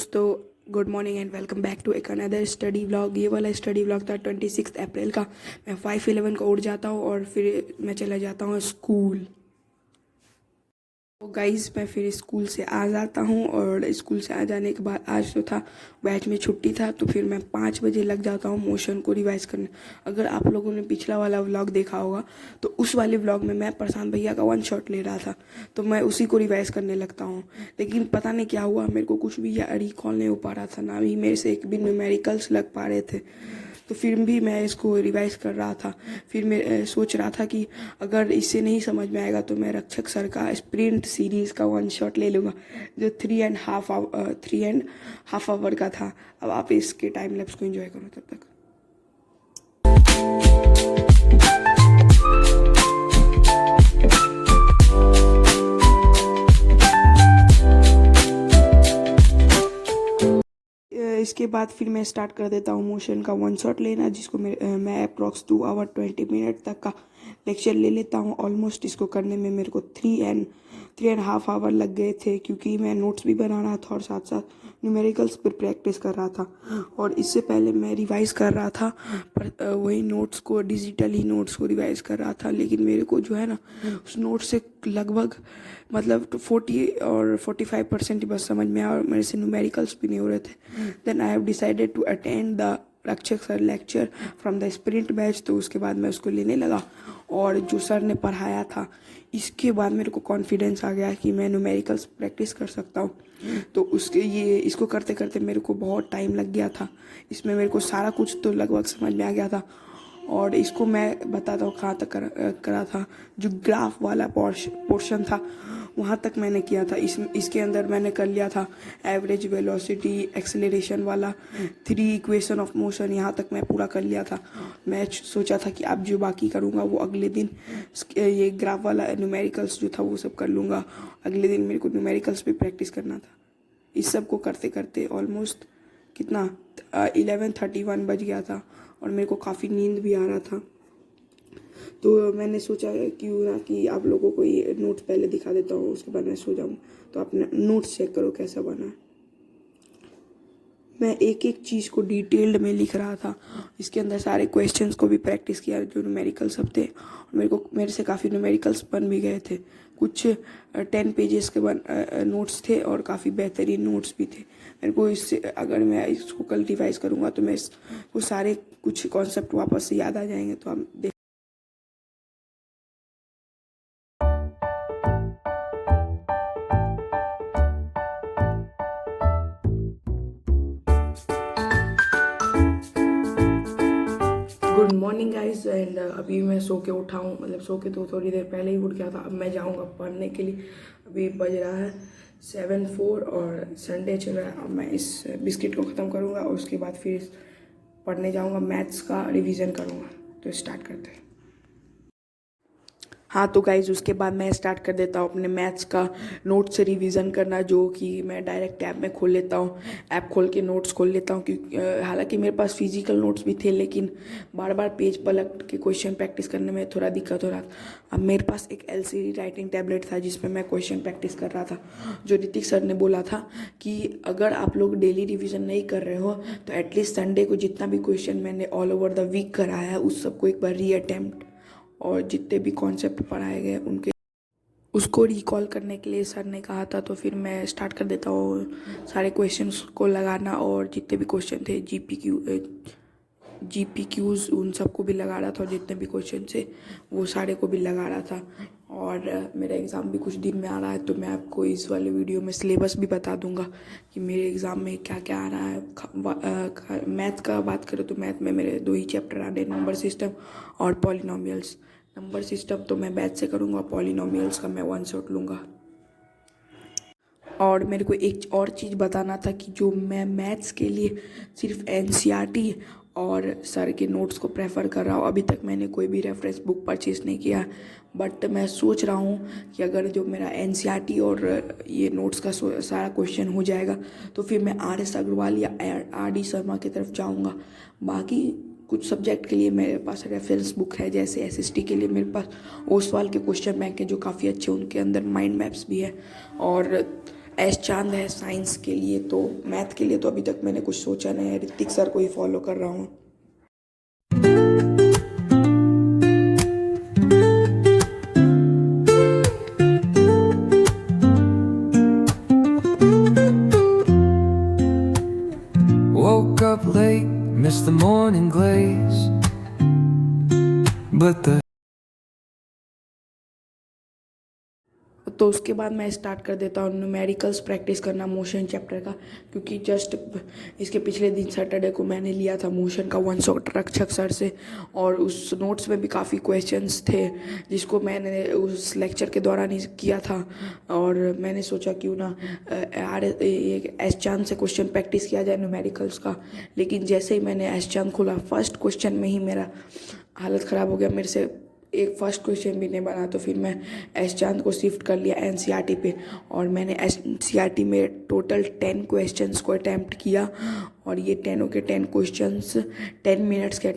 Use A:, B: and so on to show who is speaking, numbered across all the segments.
A: दोस्तों, good morning and welcome back to एक another study vlog. ये वाला स्टडी व्लॉग था 26 अप्रैल का। मैं 5:11 को उठ जाता हूँ और फिर मैं चला जाता हूँ स्कूल। तो गाइज़ मैं फिर स्कूल से आ जाता हूँ और स्कूल से आ जाने के बाद आज तो था बैच में छुट्टी था, तो फिर मैं 5 बजे लग जाता हूँ मोशन को रिवाइज करने। अगर आप लोगों ने पिछला वाला व्लॉग देखा होगा तो उस वाले व्लॉग में मैं प्रशांत भैया का 1 शॉट ले रहा था, तो मैं उसी को रिवाइज करने लगता हूँ। लेकिन पता नहीं क्या हुआ, मेरे को कुछ भी रिकॉल नहीं हो पा रहा था, ना ही मेरे से एक भी न्यूमेरिकल्स लग पा रहे थे। तो फिर भी मैं इसको रिवाइज कर रहा था। फिर मैं सोच रहा था कि अगर इससे नहीं समझ में आएगा तो मैं रक्षक सर का स्प्रिंट सीरीज़ का 1 शॉट ले लूँगा, जो 3.5 आवर का था। अब आप इसके टाइम लैप्स को एंजॉय करो तब तक। इसके बाद फिर मैं स्टार्ट कर देता हूँ मोशन का 1 शॉट लेना, जिसको मैं अप्रॉक्स 2 आवर 20 मिनट तक का लेक्चर ले लेता हूँ। ऑलमोस्ट इसको करने में मेरे को 3.5 आवर लग गए थे, क्योंकि मैं नोट्स भी बना रहा था और साथ साथ न्यूमेरिकल्स पर प्रैक्टिस कर रहा था। और इससे पहले मैं रिवाइज़ कर रहा था, पर वही नोट्स को डिजिटली नोट्स को रिवाइज़ कर रहा था। लेकिन मेरे को जो है ना, उस नोट्स से लगभग मतलब 40 और 45% ही बस समझ में आया, और मेरे से न्यूमेरिकल्स भी नहीं हो रहे थे। Then I have decided to attend the Rakshak sir lecture from the sprint batch. तो उसके बाद मैं उसको लेने लगा, और जो सर ने पढ़ाया था, इसके बाद मेरे को कॉन्फिडेंस आ गया कि मैं न्यूमेरिकल्स प्रैक्टिस कर सकता हूँ। तो इसको करते करते मेरे को बहुत टाइम लग गया था। इसमें मेरे को सारा कुछ तो लगभग समझ में आ गया था। और इसको मैं बताता हूँ कहाँ तक करा था। जो ग्राफ वाला पोर्शन था वहाँ तक मैंने किया था। इसके अंदर मैंने कर लिया था एवरेज वेलोसिटी एक्सेलरेशन वाला 3 इक्वेशन ऑफ मोशन, यहाँ तक मैं पूरा कर लिया था। मैं सोचा था कि अब जो बाकी करूँगा वो अगले दिन ये ग्राफ वाला न्यूमेरिकल्स जो था वो सब कर लूँगा। अगले दिन मेरे को न्यूमेरिकल्स पे प्रैक्टिस करना था। इस सब को करते करते ऑलमोस्ट कितना 11:31 बज गया था, और मेरे को काफ़ी नींद भी आ रहा था। तो मैंने सोचा क्यों ना कि आप लोगों को ये नोट्स पहले दिखा देता हूँ, उसके बाद मैं सो जाऊँ। तो अपने नोट्स चेक करो कैसा बना है। मैं एक एक चीज़ को डिटेल्ड में लिख रहा था। इसके अंदर सारे क्वेश्चंस को भी प्रैक्टिस किया जो न्यूमेरिकल सब थे, और मेरे से काफ़ी न्यूमेरिकल्स बन भी गए थे। कुछ 10 पेजेस के नोट्स थे और काफ़ी बेहतरीन नोट्स भी थे। मेरे को इससे अगर मैं इसको कल रिवाइज करूँगा तो मैं वो सारे कुछ कॉन्सेप्ट वापस से याद आ जाएंगे। तो हम देख गुड मॉर्निंग गाइस। एंड अभी मैं सो के उठा हूँ, मतलब सो के तो थोड़ी देर पहले ही उठ गया था। अब मैं जाऊँगा पढ़ने के लिए। अभी बज रहा है 7:04 और संडे चल रहा है। अब मैं इस बिस्किट को ख़त्म करूँगा और उसके बाद फिर पढ़ने जाऊँगा, मैथ्स का रिवीजन करूँगा। तो स्टार्ट करते हैं। हाँ तो गाइज उसके बाद मैं स्टार्ट कर देता हूँ अपने मैथ्स का नोट से रिवीजन करना, जो कि मैं डायरेक्ट ऐप में खोल लेता हूँ। ऐप खोल के नोट्स खोल लेता हूँ, क्योंकि हालांकि मेरे पास फिजिकल नोट्स भी थे, लेकिन बार बार पेज पलट के क्वेश्चन प्रैक्टिस करने में थोड़ा दिक्कत हो रहा था। अब मेरे पास एक LCD राइटिंग टैबलेट था जिसमें मैं क्वेश्चन प्रैक्टिस कर रहा था। जो ऋतिक सर ने बोला था कि अगर आप लोग डेली रिविज़न नहीं कर रहे हो तो एटलीस्ट संडे को जितना भी क्वेश्चन मैंने ऑल ओवर द वीक कराया है उस सबको एक बार रीअटेम्प्ट, और जितने भी कॉन्सेप्ट पढ़ाए गए उनके उसको रिकॉल करने के लिए सर ने कहा था। तो फिर मैं स्टार्ट कर देता हूँ सारे क्वेश्चंस को लगाना, और जितने भी क्वेश्चन थे GPQs उन सबको भी लगा रहा था, और जितने भी क्वेश्चन थे वो सारे को भी लगा रहा था। और मेरा एग्ज़ाम भी कुछ दिन में आ रहा है, तो मैं आपको इस वाले वीडियो में सिलेबस भी बता दूंगा कि मेरे एग्ज़ाम में क्या क्या आ रहा है। मैथ का बात करें तो मैथ में मेरे 2 ही चैप्टर आ रहे, नंबर सिस्टम और पॉलिनोमियल्स। नंबर सिस्टम तो मैं बैच से करूँगा, पॉलिनोमियल्स का मैं 1 शॉट लूँगा। और मेरे को एक और चीज़ बताना था कि जो मैं मैथ्स के लिए सिर्फ NCERT और सर के नोट्स को प्रेफर कर रहा हूँ। अभी तक मैंने कोई भी रेफरेंस बुक परचेज़ नहीं किया, बट मैं सोच रहा हूँ कि अगर जो मेरा NCERT और ये नोट्स का सारा क्वेश्चन हो जाएगा तो फिर मैं RS अग्रवाल या RD शर्मा की तरफ जाऊँगा। बाकी कुछ सब्जेक्ट के लिए मेरे पास रेफरेंस बुक है, जैसे SST के लिए मेरे पास ओसवाल के क्वेश्चन बैंक है जो काफ़ी अच्छे, उनके अंदर माइंड मैप्स भी है। और एस चांद है साइंस के लिए, तो मैथ के लिए तो अभी तक मैंने कुछ सोचा नहीं है, ऋतिक सर को ही फॉलो कर रहा हूँ।
B: Woke up late, missed the morning glaze, but the
A: तो उसके बाद मैं स्टार्ट कर देता हूँ न्यूमेरिकल्स प्रैक्टिस करना मोशन चैप्टर का, क्योंकि जस्ट इसके पिछले दिन सैटरडे को मैंने लिया था मोशन का वन शॉट रक्षक सर से, और उस नोट्स में भी काफ़ी क्वेश्चंस थे जिसको मैंने उस लेक्चर के दौरान ही किया था। और मैंने सोचा क्यों ना यार एस चांद से क्वेश्चन प्रैक्टिस किया जाए न्यूमेरिकल्स का। लेकिन जैसे ही मैंने एस चांद खोला, फर्स्ट क्वेश्चन में ही मेरा हालत ख़राब हो गया, मेरे से एक फर्स्ट क्वेश्चन भी नहीं बना। तो फिर मैं एस चांद को शिफ्ट कर लिया एनसीईआरटी पे, और मैंने एनसीईआरटी में टोटल 10 क्वेश्चंस को अटैम्प्ट किया, और ये 10 के 10 क्वेश्चंस 10 मिनट्स के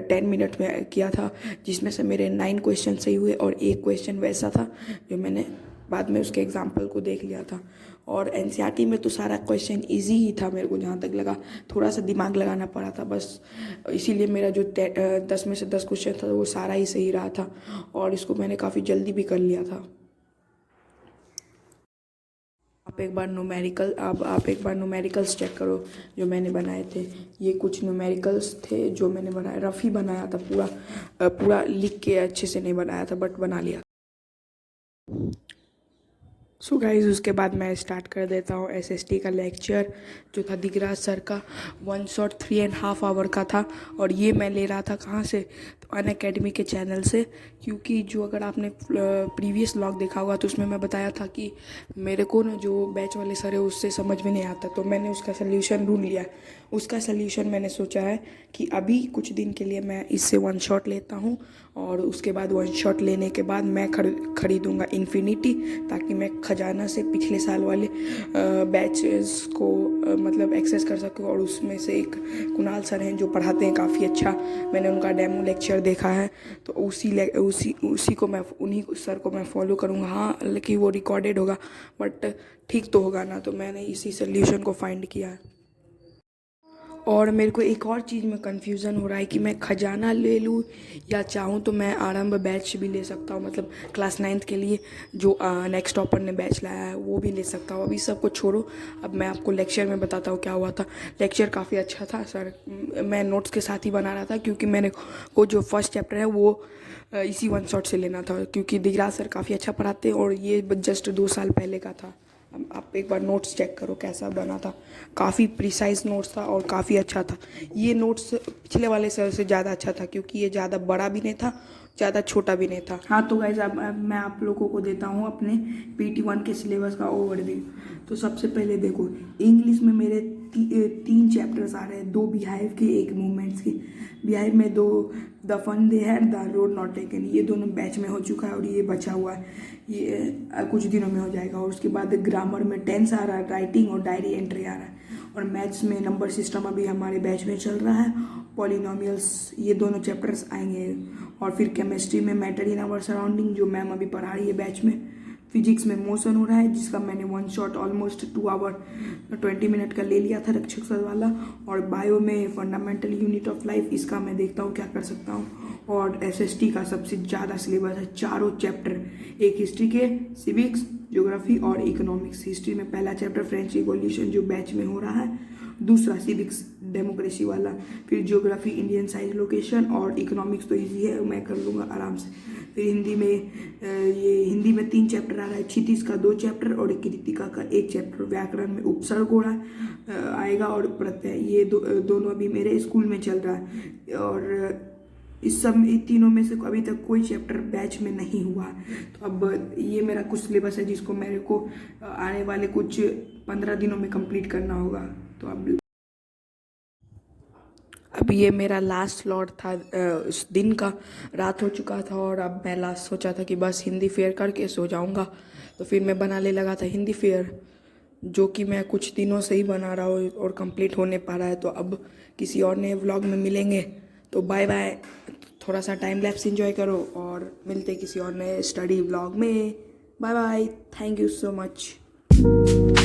A: 10 मिनट में किया था, जिसमें से मेरे 9 क्वेश्चन सही हुए और एक क्वेश्चन वैसा था जो मैंने बाद में उसके एग्जाम्पल को देख लिया था। और एनसीईआरटी में तो सारा क्वेश्चन इजी ही था, मेरे को जहाँ तक लगा, थोड़ा सा दिमाग लगाना पड़ा था बस, इसीलिए मेरा जो 10 में से 10 क्वेश्चन था वो सारा ही सही रहा था, और इसको मैंने काफ़ी जल्दी भी कर लिया था। आप एक बार न्यूमेरिकल्स चेक करो जो मैंने बनाए थे। ये कुछ न्यूमेरिकल्स थे जो मैंने बनाया, रफ ही बनाया था, पूरा लिख के अच्छे से नहीं बनाया था, बट बना लिया। सो गाइस, उसके बाद मैं स्टार्ट कर देता हूँ एसएसटी का लेक्चर जो था दिगराज सर का, वन शॉट 3.5 आवर का था। और ये मैं ले रहा था कहाँ से, तो अनअकैडमी के चैनल से, क्योंकि जो अगर आपने प्रीवियस व्लॉग देखा होगा तो उसमें मैं बताया था कि मेरे को ना जो बैच वाले सर है उससे समझ में नहीं आता, तो मैंने उसका सल्यूशन ढूंढ लिया। उसका सल्यूशन मैंने सोचा है कि अभी कुछ दिन के लिए मैं इससे वन शॉट लेता हूँ, और उसके बाद वन शॉट लेने के बाद मैं खरीदूँगा इन्फिनिटी, ताकि मैं खजाना से पिछले साल वाले बैचेस को मतलब एक्सेस कर सकूँ। और उसमें से एक कुणाल सर हैं जो पढ़ाते हैं काफ़ी अच्छा, मैंने उनका डेमो लेक्चर देखा है, तो उसी को मैं उन्हीं सर को मैं फॉलो करूँगा। हाँ, लेकिन वो रिकॉर्डेड होगा, बट ठीक तो होगा ना, तो मैंने इसी सोल्यूशन को फाइंड किया है। और मेरे को एक और चीज़ में कन्फ्यूज़न हो रहा है कि मैं खजाना ले लूँ या चाहूँ तो मैं आरंभ बैच भी ले सकता हूँ, मतलब क्लास 9th के लिए जो नेक्स्ट टॉपर ने बैच लाया है वो भी ले सकता हूँ। अभी सब कुछ छोड़ो, अब मैं आपको लेक्चर में बताता हूँ क्या हुआ था। लेक्चर काफ़ी अच्छा था सर, मैं नोट्स के साथ ही बना रहा था, क्योंकि मैंने को जो फर्स्ट चैप्टर है वो इसी वन शॉट से लेना था, क्योंकि दिगराज सर काफ़ी अच्छा पढ़ाते हैं, और ये जस्ट 2 साल पहले का था। आप एक बार नोट्स चेक करो कैसा बना था, काफ़ी प्रिसाइज नोट्स था और काफ़ी अच्छा था। ये नोट्स पिछले वाले सर से ज़्यादा अच्छा था, क्योंकि ये ज़्यादा बड़ा भी नहीं था, ज़्यादा छोटा भी नहीं था। हाँ, तो गाइस अब मैं आप लोगों को देता हूँ अपने PT1 के सिलेबस का ओवरव्यू। तो सबसे पहले देखो, इंग्लिश में मेरे 3 चैप्टर्स आ रहे हैं, 2 बिहाइव के, 1 मूवमेंट्स के। बिहाइव में 2 the fun they had, the road not taken, ये दोनों बैच में हो चुका है, और ये बचा हुआ है, ये कुछ दिनों में हो जाएगा। और उसके बाद ग्रामर में टेंस आ रहा है, राइटिंग और डायरी एंट्री आ रहा है, और मैथ्स में नंबर सिस्टम अभी हमारे बैच में चल रहा है, पॉलिनोमियल्स, ये दोनों चैप्टर्स आएंगे। और फिर केमिस्ट्री में मैटर इन आवर सराउंडिंग जो मैम अभी पढ़ा रही है बैच में। फिजिक्स में मोशन हो रहा है, जिसका मैंने one shot almost 2 hour 20 minute का ले लिया था, रक्षक सर वाला। और बायो में फंडामेंटल यूनिट ऑफ लाइफ, इसका मैं देखता हूँ क्या कर सकता हूँ। और एसएसटी का सबसे ज़्यादा सिलेबस है, 4 चैप्टर, एक हिस्ट्री के, सिविक्स, ज्योग्राफी और इकोनॉमिक्स। हिस्ट्री में पहला चैप्टर फ्रेंच रिवॉल्यूशन जो बैच में हो रहा है, दूसरा सिविक्स डेमोक्रेसी वाला, फिर ज्योग्राफी इंडियन साइज लोकेशन, और इकोनॉमिक्स तो इजी है, मैं कर लूँगा आराम से। फिर हिंदी में 3 चैप्टर आ रहा है, क्षितिज का 2 चैप्टर और कृतिका का 1 चैप्टर। व्याकरण में उपसर्ग हो रहा आएगा और प्रत्यय, ये दोनों अभी मेरे स्कूल में चल रहा है। और इस सब तीनों में से अभी तक कोई चैप्टर बैच में नहीं हुआ। तो अब ये मेरा कुछ सिलेबस है जिसको मेरे को आने वाले कुछ 15 दिनों में कंप्लीट करना होगा। तो अब ये मेरा लास्ट स्लॉट था उस दिन का, रात हो चुका था, और अब मैं लास्ट सोचा था कि बस हिंदी फेयर करके सो जाऊंगा। तो फिर मैं बनाने लगा था हिंदी फेयर, जो कि मैं कुछ दिनों से ही बना रहा हूँ और कंप्लीट होने पा रहा है। तो अब किसी और नए व्लॉग में मिलेंगे, तो बाय बाय। थोड़ा सा टाइम लैप्स एंजॉय करो, और मिलते किसी और नए स्टडी व्लॉग में। Bye bye, thank you so much.
B: you.